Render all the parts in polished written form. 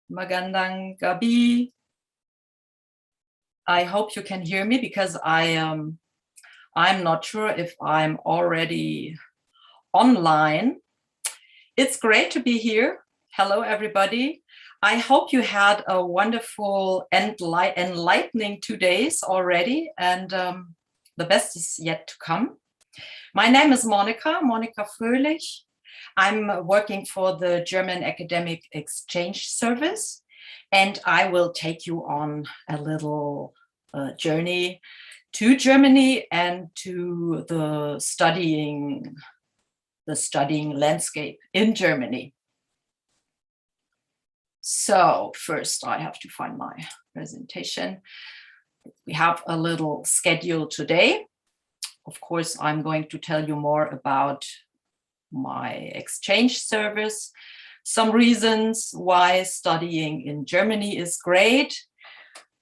Magandang gabi. I hope you can hear me because I'm not sure if I'm already online. It's great to be here. Hello, everybody. I hope you had a wonderful and enlightening 2 days already, and the best is yet to come. My name is Monika Fröhlich. I'm working for the German Academic Exchange Service, and I will take you on a little journey to Germany and to the studying landscape in Germany. So first I have to find my presentation. We have a little schedule today. Of course, I'm going to tell you more about my exchange service, some reasons why studying in Germany is great.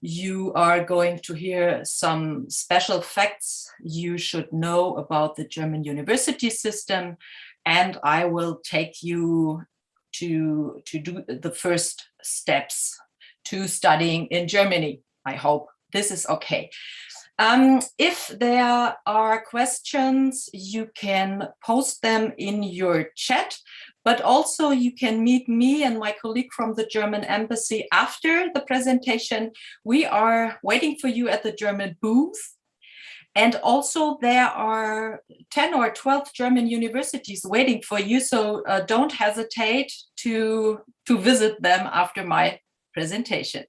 You are going to hear some special facts you should know about the German university system, and I will take you to do the first steps to studying in Germany. I hope this is okay. If there are questions, you can post them in your chat, but also you can meet me and my colleague from the German embassy after the presentation. We are waiting for you at the German booth. And also there are 10 or 12 German universities waiting for you, so don't hesitate to visit them after my presentation.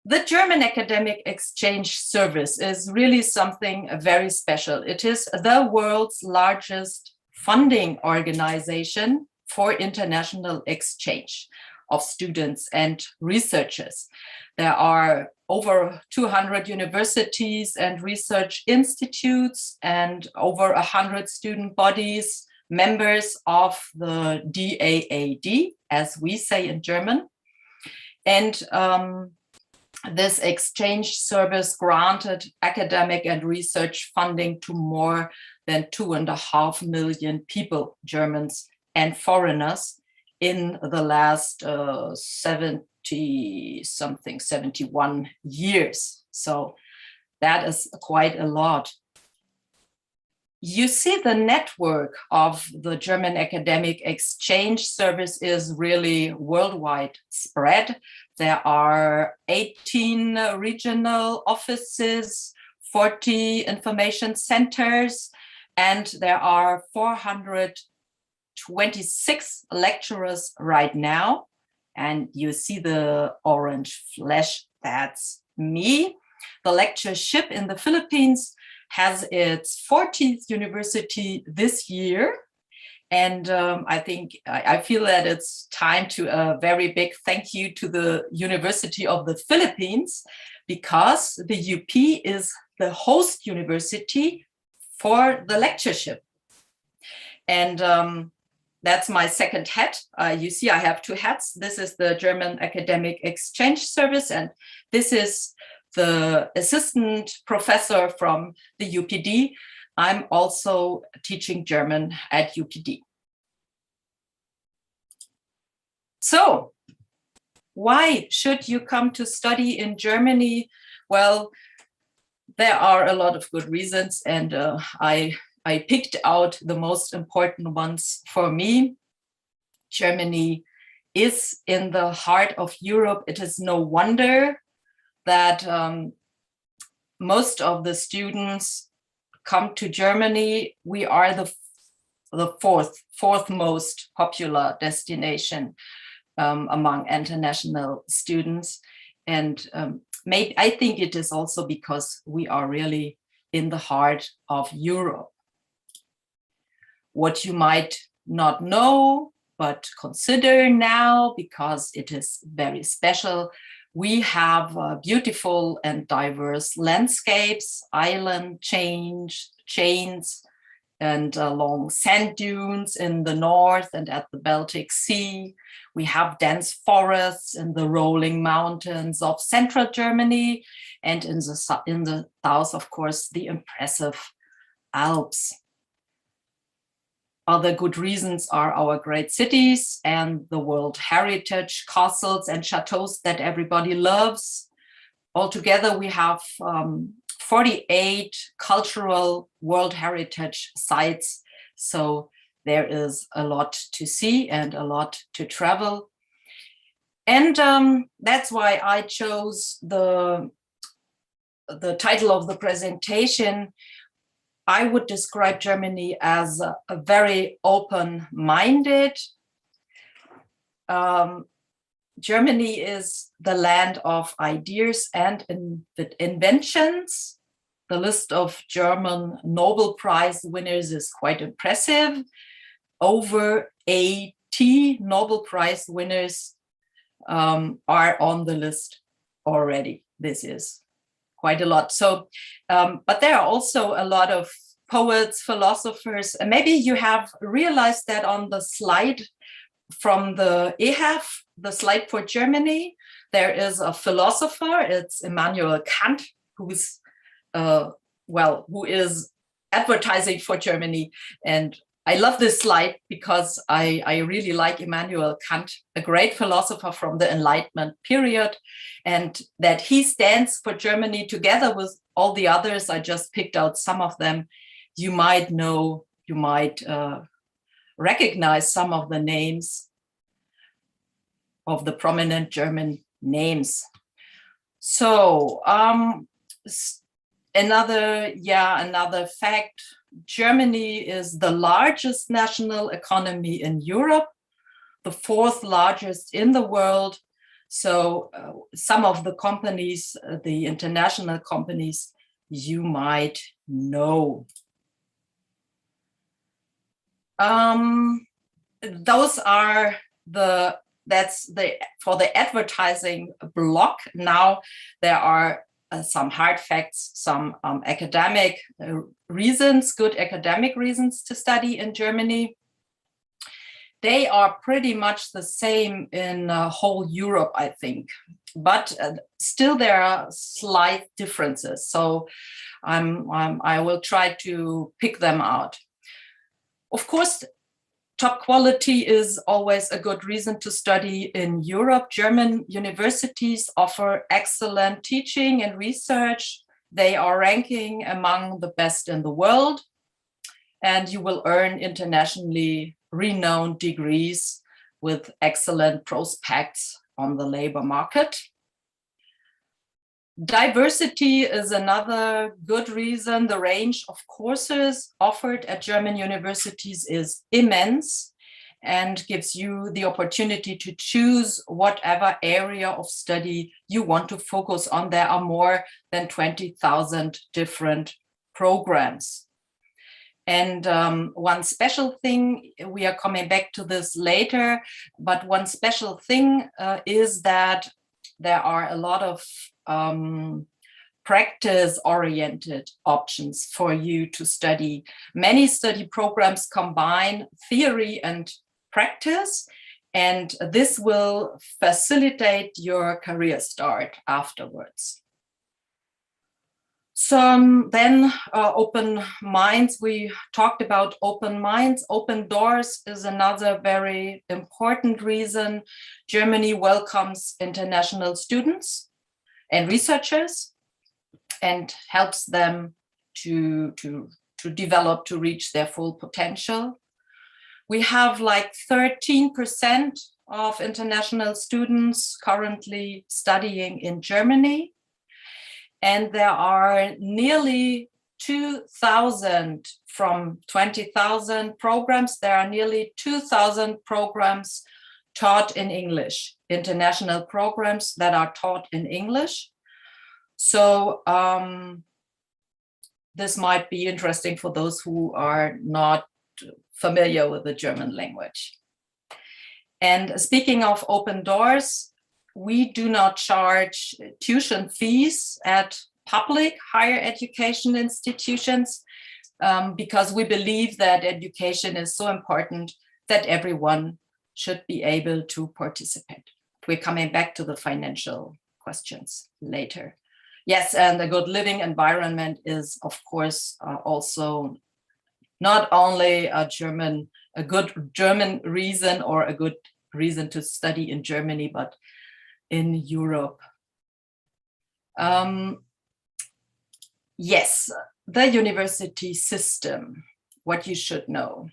The German Academic Exchange Service is really something very special. It is the world's largest funding organization for international exchange of students and researchers. There are over 200 universities and research institutes and over 100 student bodies, members of the DAAD, as we say in German. And this exchange service granted academic and research funding to more than 2.5 million people, Germans and foreigners, in the last 71 years. So that is quite a lot. You see, the network of the German Academic Exchange Service is really worldwide spread. There are 18 regional offices, 40 information centers, and there are 426 lecturers right now. And you see the orange flash, that's me. The lectureship in the Philippines has its 40th university this year. And I feel that it's time to a very big thank you to the University of the Philippines, because the UP is the host university for the lectureship. And that's my second hat. You see, I have two hats. This is the German Academic Exchange Service, and this is the assistant professor from the UPD. I'm also teaching German at UPD. So, why should you come to study in Germany? Well, there are a lot of good reasons, and I picked out the most important ones for me. Germany is in the heart of Europe. It is no wonder that most of the students come to Germany. We are the fourth most popular destination among international students. And I think it is also because we are really in the heart of Europe. What you might not know, but consider now, because it is very special, we have beautiful and diverse landscapes, island chains, and long sand dunes in the north and at the Baltic Sea. We have dense forests in the rolling mountains of central Germany, and in the south, of course, the impressive Alps. Other good reasons are our great cities and the world heritage, castles and chateaus that everybody loves. Altogether, we have 48 cultural World Heritage sites. So there is a lot to see and a lot to travel. And that's why I chose the title of the presentation. I would describe Germany as a very open-minded. Germany is the land of ideas and inventions. The list of German Nobel Prize winners is quite impressive. Over 80 Nobel Prize winners are on the list already. This is quite a lot. So, but there are also a lot of poets, philosophers, and maybe you have realized that on the slide from the EHAF, the slide for Germany, there is a philosopher. It's Immanuel Kant, who's who is advertising for Germany. And I love this slide because I really like Immanuel Kant, a great philosopher from the Enlightenment period, and that he stands for Germany together with all the others. I just picked out some of them. You might know, you might recognize some of the names of the prominent German names. So another fact, Germany is the largest national economy in Europe, the fourth largest in the world. So some of the companies, the international companies, you might know. Those are for the advertising block. Now there are some hard facts, some academic reasons, good academic reasons to study in Germany. They are pretty much the same in whole Europe, I think, but still there are slight differences. So I will try to pick them out. Of course, top quality is always a good reason to study in Europe. German universities offer excellent teaching and research. They are ranking among the best in the world, and you will earn internationally renowned degrees with excellent prospects on the labor market. Diversity is another good reason. The range of courses offered at German universities is immense and gives you the opportunity to choose whatever area of study you want to focus on. There are more than 20,000 different programs. And one special thing, we are coming back to this later, but one special thing is that there are a lot of practice-oriented options for you to study. Many study programs combine theory and practice, and this will facilitate your career start afterwards. So then open minds, we talked about open minds. Open doors is another very important reason. Germany welcomes international students and researchers and helps them to develop, to reach their full potential. We have like 13% of international students currently studying in Germany. And there are nearly 2,000 from 20,000 programs. There are nearly 2,000 programs taught in English, international programs that are taught in English. So this might be interesting for those who are not familiar with the German language. And speaking of open doors, we do not charge tuition fees at public higher education institutions because we believe that education is so important that everyone should be able to participate. We're coming back to the financial questions later. Yes, and a good living environment is, of course, also not only a German a good German reason or a good reason to study in Germany, but in Europe. Yes, the university system, what you should know.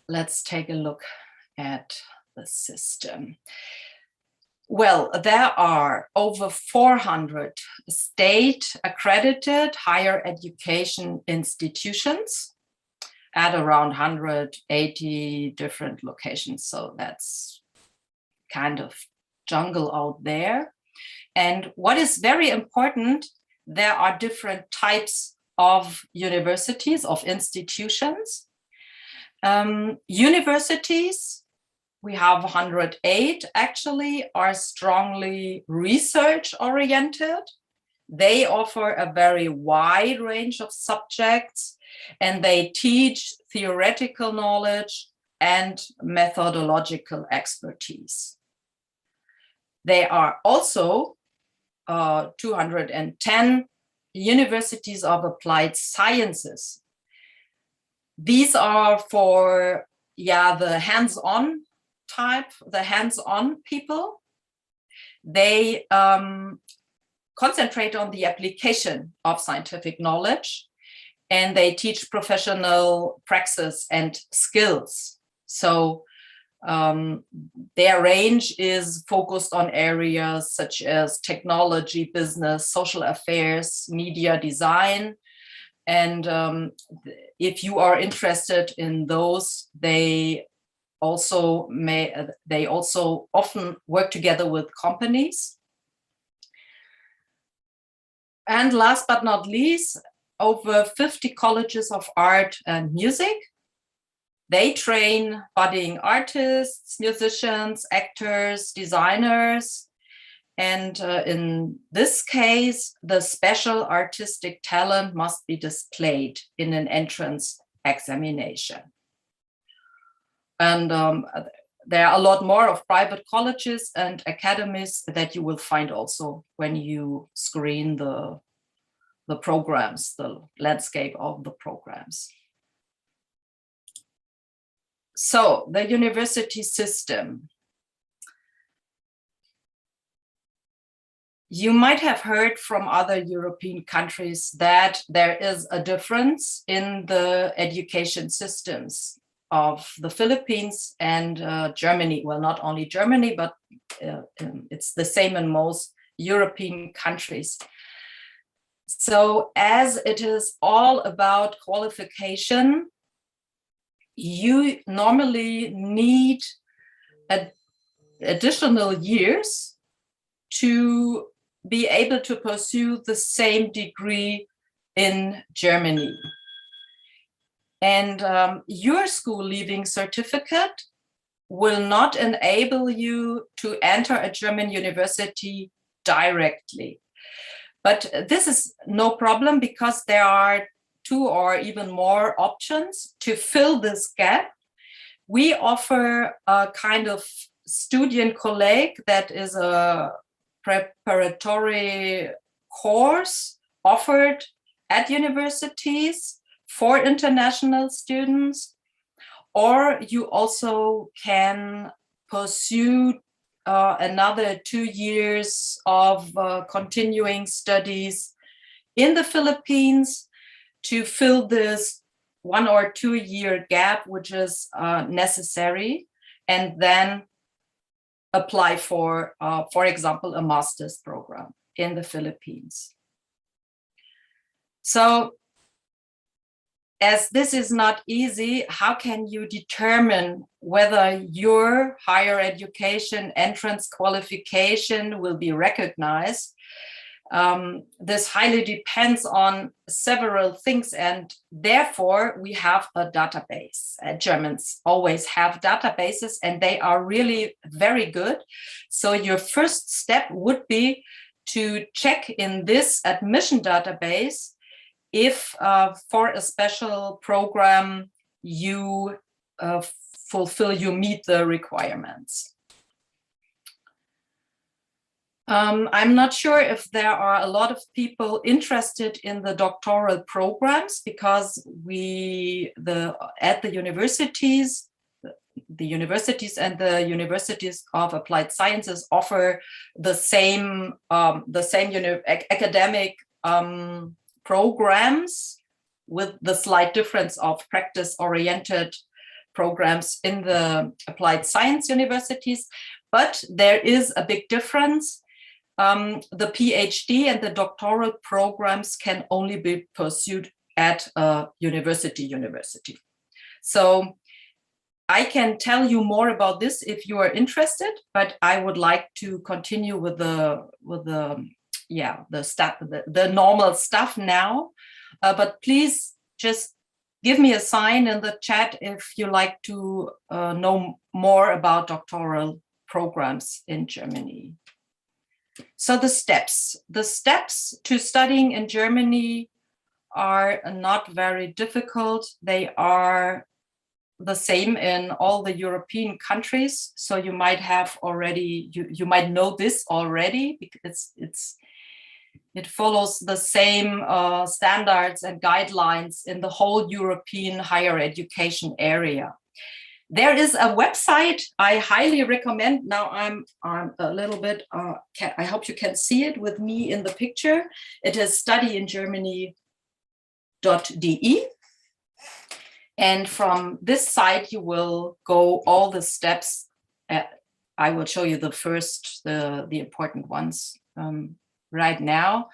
Let's take a look at the system. Well, there are over 400 state-accredited higher education institutions at around 180 different locations. So that's kind of jungle out there. And what is very important, there are different types of universities, of institutions. Universities, we have 108 actually, are strongly research oriented. They offer a very wide range of subjects, and they teach theoretical knowledge and methodological expertise. There are also 210 universities of applied sciences. These are for, the hands-on type, the hands-on people. They concentrate on the application of scientific knowledge, and they teach professional praxis and skills. So their range is focused on areas such as technology, business, social affairs, media design. And if you are interested in those, they also often work together with companies. And last but not least, over 50 colleges of art and music. They train budding artists, musicians, actors, designers. And in this case, the special artistic talent must be displayed in an entrance examination. And there are a lot more of private colleges and academies that you will find also when you screen the programs, the landscape of the programs. So the university system. You might have heard from other European countries that there is a difference in the education systems of the Philippines and Germany. Well, not only Germany, but it's the same in most European countries. So as it is all about qualification, you normally need additional years to be able to pursue the same degree in Germany. And your school leaving certificate will not enable you to enter a German university directly. But this is no problem because there are 2 or even more options to fill this gap. We offer a kind of Studienkolleg that is a preparatory course offered at universities for international students, or you also can pursue another 2 years of continuing studies in the Philippines to fill this 1 or 2 year gap, which is necessary, and then apply for example, a master's program in the Philippines. So, as this is not easy, how can you determine whether your higher education entrance qualification will be recognized? This highly depends on several things, and therefore we have a database. Germans always have databases, and they are really very good. So your first step would be to check in this admission database if for a special program you you meet the requirements. I'm not sure if there are a lot of people interested in the doctoral programs, because at the universities and the universities of applied sciences offer the same academic programs, with the slight difference of practice-oriented programs in the applied science universities. But there is a big difference. The PhD and the doctoral programs can only be pursued at a university. So I can tell you more about this if you are interested, but I would like to continue with the normal stuff now. But please just give me a sign in the chat if you like to know more about doctoral programs in Germany. So the steps to studying in Germany are not very difficult. They are the same in all the European countries. So you might have already, you might know this already, because it follows the same standards and guidelines in the whole European higher education area. There is a website I highly recommend. Now I'm a little bit, I hope you can see it with me in the picture. It is studyingermany.de. And from this site, you will go all the steps. I will show you the important ones right now.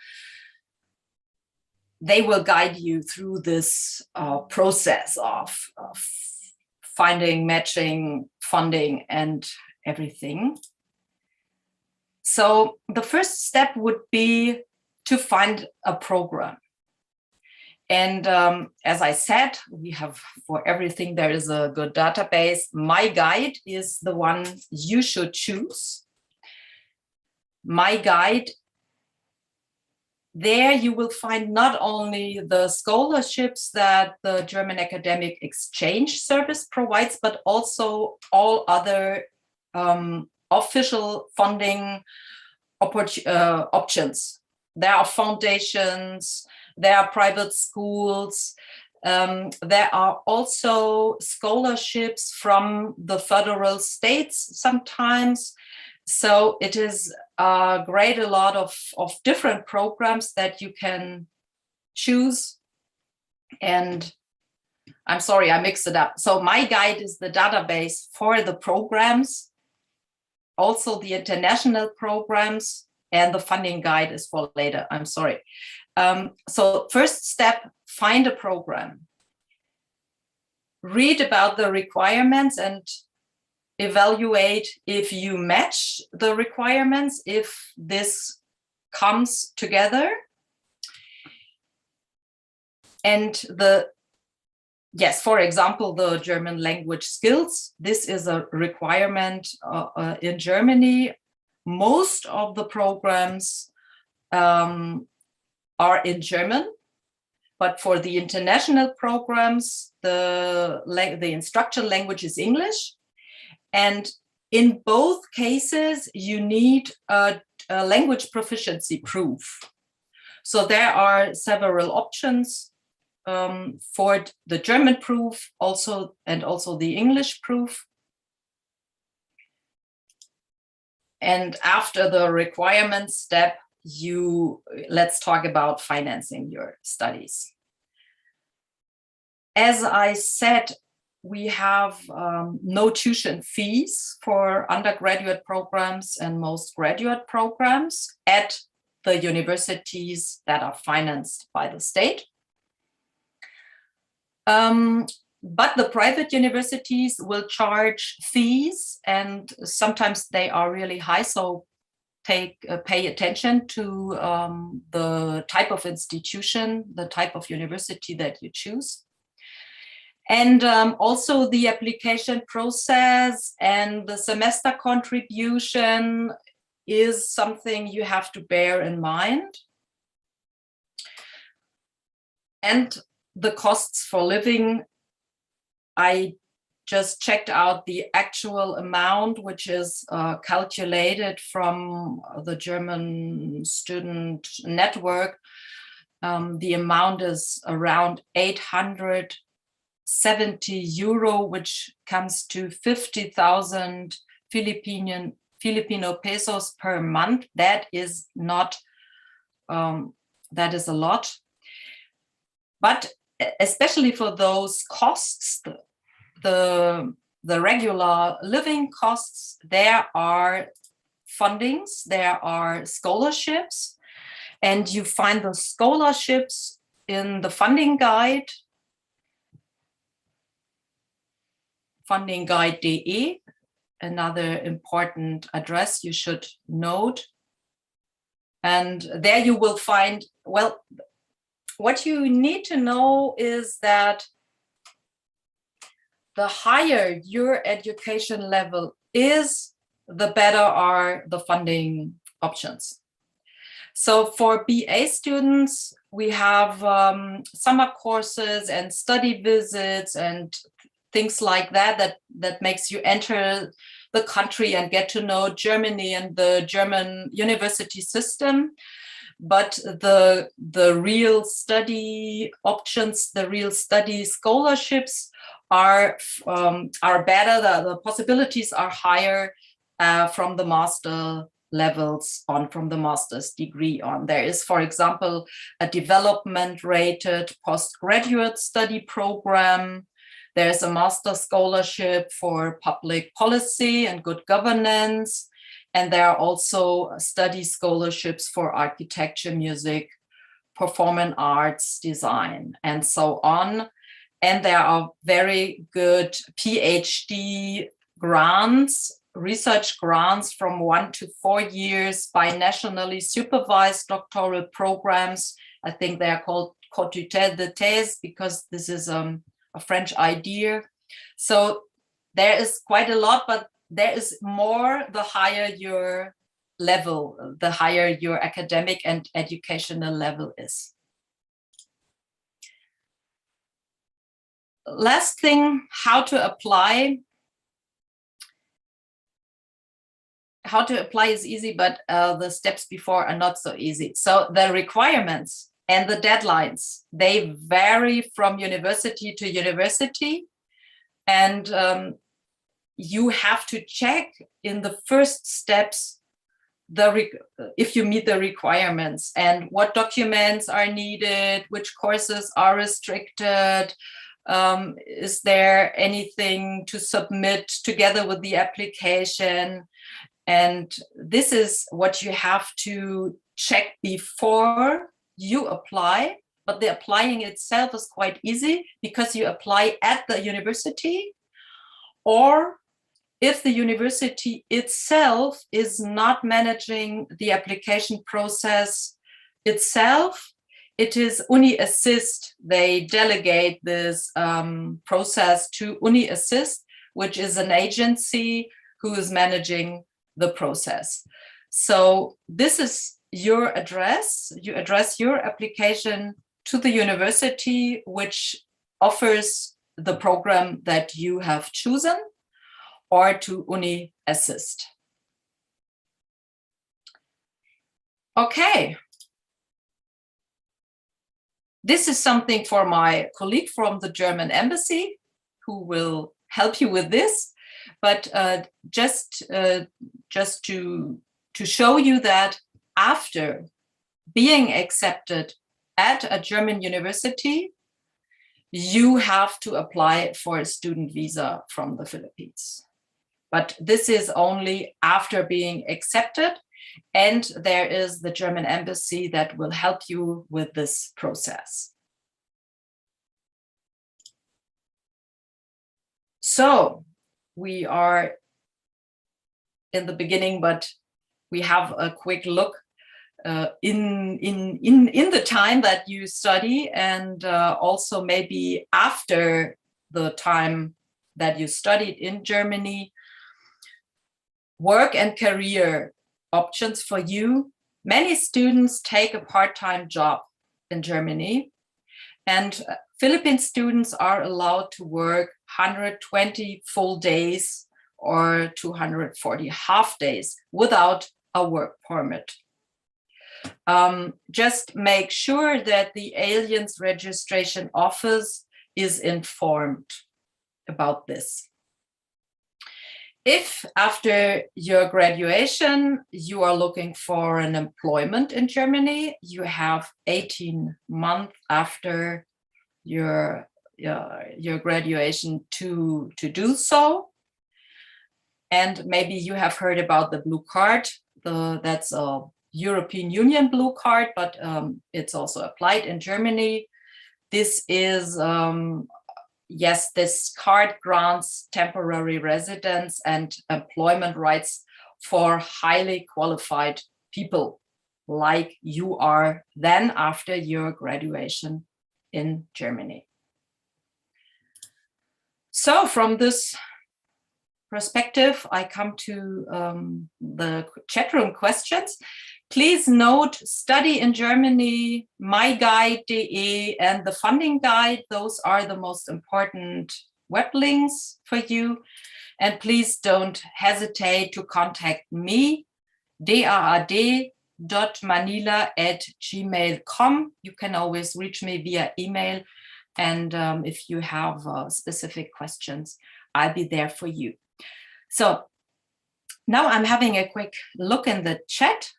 They will guide you through this process of finding, matching, funding, and everything. So the first step would be to find a program. And as I said, we have, for everything, there is a good database. My guide is the one you should choose. My guide, there you will find not only the scholarships that the German Academic Exchange Service provides, but also all other official funding options. There are foundations, there are private schools, there are also scholarships from the federal states sometimes. So it is a lot of different programs that you can choose. And I'm sorry, I mixed it up. So my guide is the database for the programs, also the international programs, and the funding guide is for later. I'm sorry. So first step, find a program. Read about the requirements and evaluate if you match the requirements, if this comes together. And for example, the German language skills, this is a requirement in Germany. Most of the programs are in German, but for the international programs, the instruction language is English. And in both cases, you need a language proficiency proof. So there are several options for the German proof, and also the English proof. And after the requirements step, let's talk about financing your studies. As I said, we have no tuition fees for undergraduate programs and most graduate programs at the universities that are financed by the state. But the private universities will charge fees, and sometimes they are really high. So pay attention to the type of institution, the type of university that you choose. And also the application process and the semester contribution is something you have to bear in mind. And the costs for living, I just checked out the actual amount, which is calculated from the German student network. The amount is around 870 euro, which comes to 50,000 Filipino pesos per month. That is not, that is a lot. But especially for those costs, the regular living costs, there are fundings, there are scholarships, and you find the scholarships in the funding guide, DAAD, another important address you should note. And there you will find, well, what you need to know is that the higher your education level is, the better are the funding options. So for BA students, we have summer courses and study visits and things like that makes you enter the country and get to know Germany and the German university system. But the real study options, the real study scholarships are better. The possibilities are higher from the master levels on, from the master's degree on. There is, for example, a development rated postgraduate study program. There's a master scholarship for public policy and good governance. And there are also study scholarships for architecture, music, performing arts, design, and so on. And there are very good PhD grants, research grants from 1 to 4 years by nationally supervised doctoral programs. I think they are called co-tutelle de thèse because this is a French idea. So there is quite a lot, but there is more the higher your level, the higher your academic and educational level is. Last thing, how to apply. How to apply is easy, but the steps before are not so easy. So the requirements and the deadlines, they vary from university to university. And you have to check in the first steps if you meet the requirements and what documents are needed, which courses are restricted, is there anything to submit together with the application. And this is what you have to check before you apply. But the applying itself is quite easy because you apply at the university, or if the university itself is not managing the application process itself, it is Uni Assist. They delegate this process to Uni Assist, which is an agency who is managing the process. So this is your address. You address your application to the university, which offers the program that you have chosen, or to Uni Assist. Okay. This is something for my colleague from the German embassy who will help you with this. But just to show you that after being accepted at a German university, you have to apply for a student visa from the Philippines. But this is only after being accepted, and there is the German embassy that will help you with this process. So we are in the beginning, but we have a quick look in the time that you study, and also maybe after the time that you studied in Germany. Work and career options for you. Many students take a part-time job in Germany, and Philippine students are allowed to work 120 full days or 240 half days without a work permit. Just make sure that the Aliens Registration Office is informed about this. If after your graduation you are looking for an employment in Germany, you have 18 months after your graduation to do so. And maybe you have heard about the blue card. That's a European Union blue card, but it's also applied in Germany. This is yes, this card grants temporary residence and employment rights for highly qualified people like you are then after your graduation in Germany. So from this perspective, I come to the chat room questions. Please note Study in Germany, My Guide DE, and the funding guide. Those are the most important web links for you. And please don't hesitate to contact me, daad.manila@gmail.com. You can always reach me via email. And if you have specific questions, I'll be there for you. So now I'm having a quick look in the chat.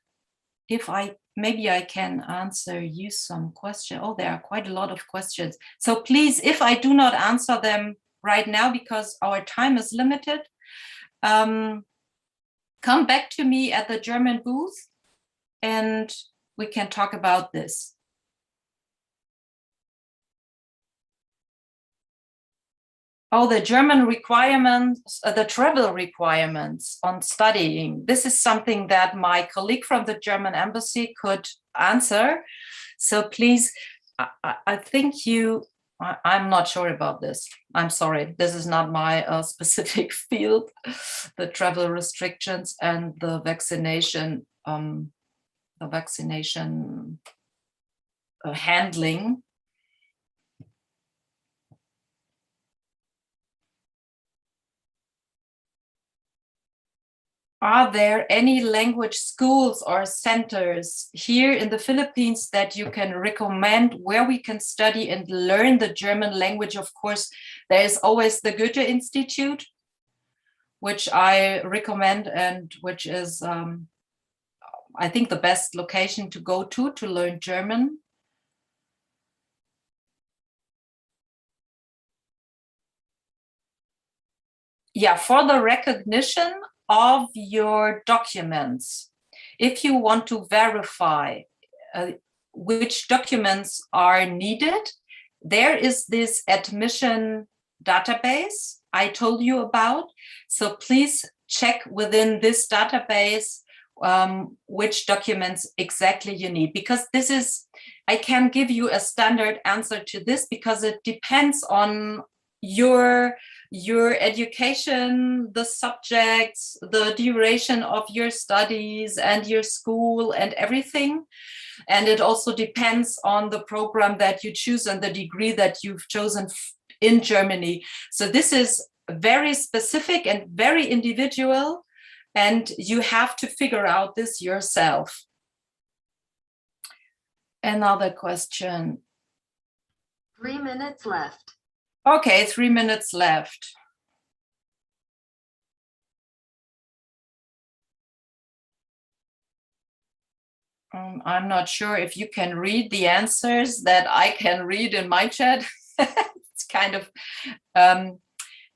Maybe I can answer you some questions. Oh, there are quite a lot of questions. So please, if I do not answer them right now because our time is limited, come back to me at the German booth and we can talk about this. Oh, the German requirements, the travel requirements on studying. This is something that my colleague from the German embassy could answer. So please, I think I'm not sure about this. I'm sorry, this is not my specific field, the travel restrictions and the vaccination handling. Are there any language schools or centers here in the Philippines that you can recommend where we can study and learn the German language? Of course, there is always the Goethe Institute, which I recommend and which is, I think, the best location to go to learn German. Yeah, for the recognition of your documents, if you want to verify which documents are needed, there is this admission database I told you about. So please check within this database which documents exactly you need, because this is, I can give you a standard answer to this because it depends on your education, the subjects, the duration of your studies and your school and everything. And it also depends on the program that you choose and the degree that you've chosen in Germany. So this is very specific and very individual, and you have to figure out this yourself. Another question. 3 minutes left. Okay, 3 minutes left. I'm not sure if you can read the answers that I can read in my chat. It's kind of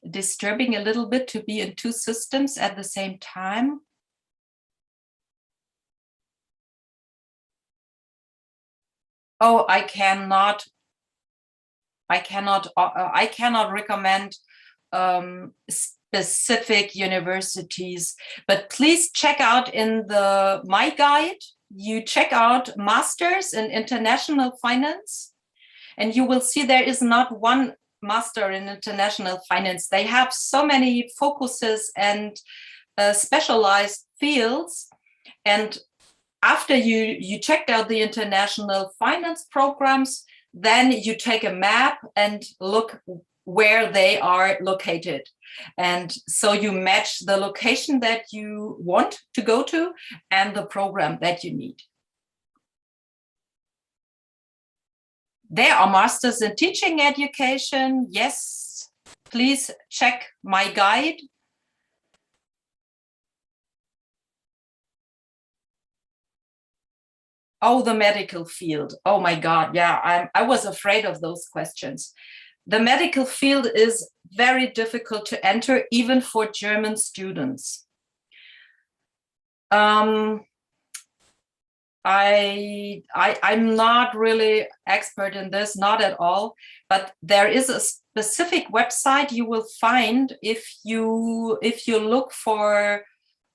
disturbing a little bit to be in two systems at the same time. Oh, I cannot recommend specific universities, but please check out in the My Guide. You check out Masters in International Finance, and you will see there is not one master in international finance. They have so many focuses and specialized fields. And after you checked out the international finance programs, then you take a map and look where they are located. And so you match the location that you want to go to and the program that you need. There are masters in teaching education. Yes, please check my guide. Oh, the medical field. Oh my God, yeah, I was afraid of those questions. The medical field is very difficult to enter, even for German students. I'm not really expert in this, not at all, but there is a specific website you will find if you look for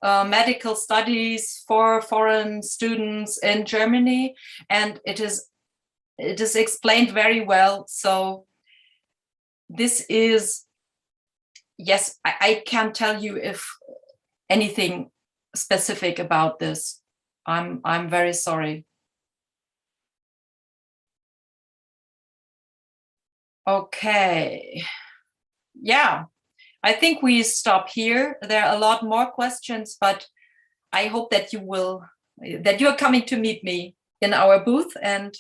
medical studies for foreign students in Germany, and it is explained very well. So this is, yes, I can't tell you if anything specific about this. I'm very sorry. Okay. Yeah, I think we stop here. There are a lot more questions, but I hope that you're coming to meet me in our booth, and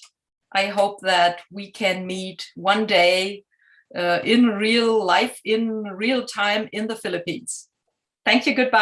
I hope that we can meet one day in real life, in real time in the Philippines. Thank you. Goodbye.